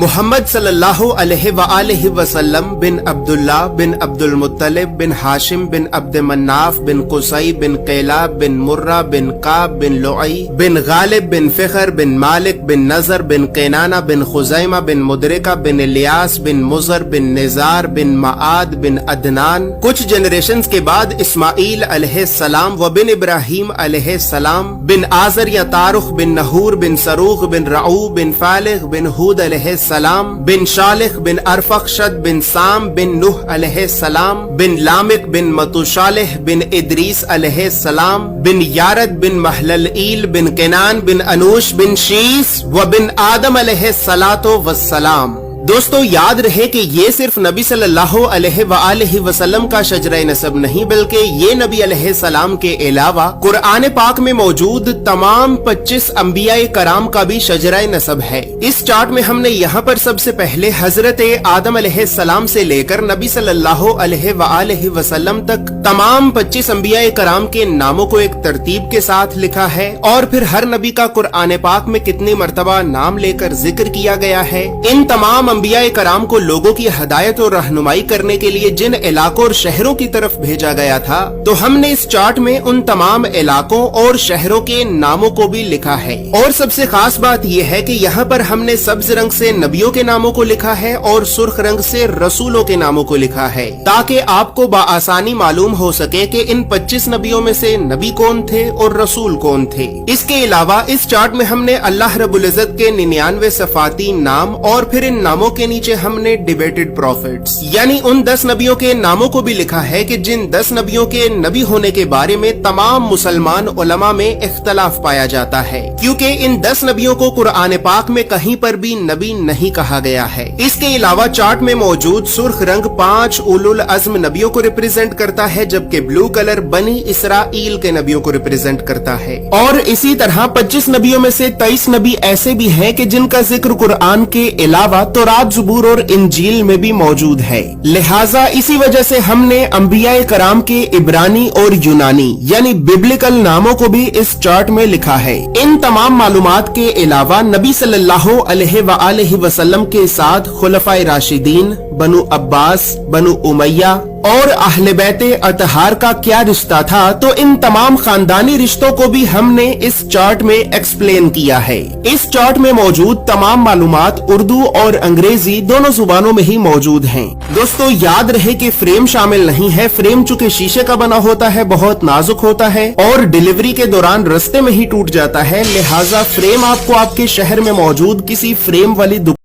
محمد صلی اللہ علیہ وآلہ وسلم بن عبداللہ بن عبدالمطلب بن ہاشم بن عبد مناف بن قصی بن قیلاب بن مرہ بن قاب بن لعی بن غالب بن فخر بن مالک بن نظر بن قینانہ بن خزیمہ بن مدرکہ بن الیاس بن مزر بن نزار بن معاد بن عدنان۔ کچھ جنریشنز کے بعد اسماعیل علیہ السلام و بن ابراہیم علیہ السلام بن آزر یا تارخ بن نحور بن سروغ بن رعو بن فالغ بن ہود علیہ السلام بن شالخ بن ارفخشد بن سام بن نوح علیہ السلام بن لامک بن متوشالح بن ادریس علیہ السلام بن یارد بن محللئیل بن کنان بن انوش بن شیس و بن آدم علیہ السلام۔ دوستو یاد رہے کہ یہ صرف نبی صلی اللہ علیہ وآلہ وسلم کا شجرہ نسب نہیں بلکہ یہ نبی علیہ السلام کے علاوہ قرآن پاک میں موجود تمام 25 انبیاء کرام کا بھی شجرہ نسب ہے۔ اس چارٹ میں ہم نے یہاں پر سب سے پہلے حضرت آدم علیہ السلام سے لے کر نبی صلی اللہ علیہ وآلہ وسلم تک تمام 25 انبیاء کرام کے ناموں کو ایک ترتیب کے ساتھ لکھا ہے، اور پھر ہر نبی کا قرآن پاک میں کتنی مرتبہ نام لے کر ذکر کیا گیا ہے۔ ان تمام انبیاء کرام کو لوگوں کی ہدایت اور رہنمائی کرنے کے لیے جن علاقوں اور شہروں کی طرف بھیجا گیا تھا، تو ہم نے اس چارٹ میں ان تمام علاقوں اور شہروں کے ناموں کو بھی لکھا ہے۔ اور سب سے خاص بات یہ ہے کہ یہاں پر ہم نے سبز رنگ سے نبیوں کے ناموں کو لکھا ہے اور سرخ رنگ سے رسولوں کے ناموں کو لکھا ہے، تاکہ آپ کو بآسانی معلوم ہو سکے کہ ان 25 نبیوں میں سے نبی کون تھے اور رسول کون تھے۔ اس کے علاوہ اس چارٹ میں ہم نے اللہ رب العزت کے 99 صفاتی نام اور پھر ان ناموں کے نیچے ہم نے ڈیبیٹڈ پروفیٹس یعنی ان 10 نبیوں کے ناموں کو بھی لکھا ہے کہ جن 10 نبیوں کے نبی ہونے کے بارے میں تمام مسلمان علماء میں اختلاف پایا جاتا ہے، کیونکہ ان 10 نبیوں کو قرآن پاک میں کہیں پر بھی نبی نہیں کہا گیا ہے۔ اس کے علاوہ چارٹ میں موجود سرخ رنگ 5 اولو العزم نبیوں کو ریپرزینٹ کرتا ہے، جبکہ بلو کلر بنی اسرائیل کے نبیوں کو ریپرزینٹ کرتا ہے۔ اور اسی طرح 25 نبیوں میں سے 23 نبی ایسے بھی ہیں کہ جن کا ذکر قرآن کے علاوہ تورات، زبور اور انجیل میں بھی موجود ہے۔ لہٰذا اسی وجہ سے ہم نے انبیاء کرام کے عبرانی اور یونانی یعنی ببلکل ناموں کو بھی اس چارٹ میں لکھا ہے۔ ان تمام معلومات کے علاوہ نبی صلی اللہ علیہ وآلہ وسلم کے ساتھ خلفائے راشدین، بنو عباس، بنو امیہ اور اہل بیت اطہار کا کیا رشتہ تھا، تو ان تمام خاندانی رشتوں کو بھی ہم نے اس چارٹ میں ایکسپلین کیا ہے۔ اس چارٹ میں موجود تمام معلومات اردو اور انگریزی دونوں زبانوں میں ہی موجود ہیں۔ دوستو یاد رہے کہ فریم شامل نہیں ہے، فریم چونکہ شیشے کا بنا ہوتا ہے، بہت نازک ہوتا ہے اور ڈیلیوری کے دوران رستے میں ہی ٹوٹ جاتا ہے، لہٰذا فریم آپ کو آپ کے شہر میں موجود کسی فریم والی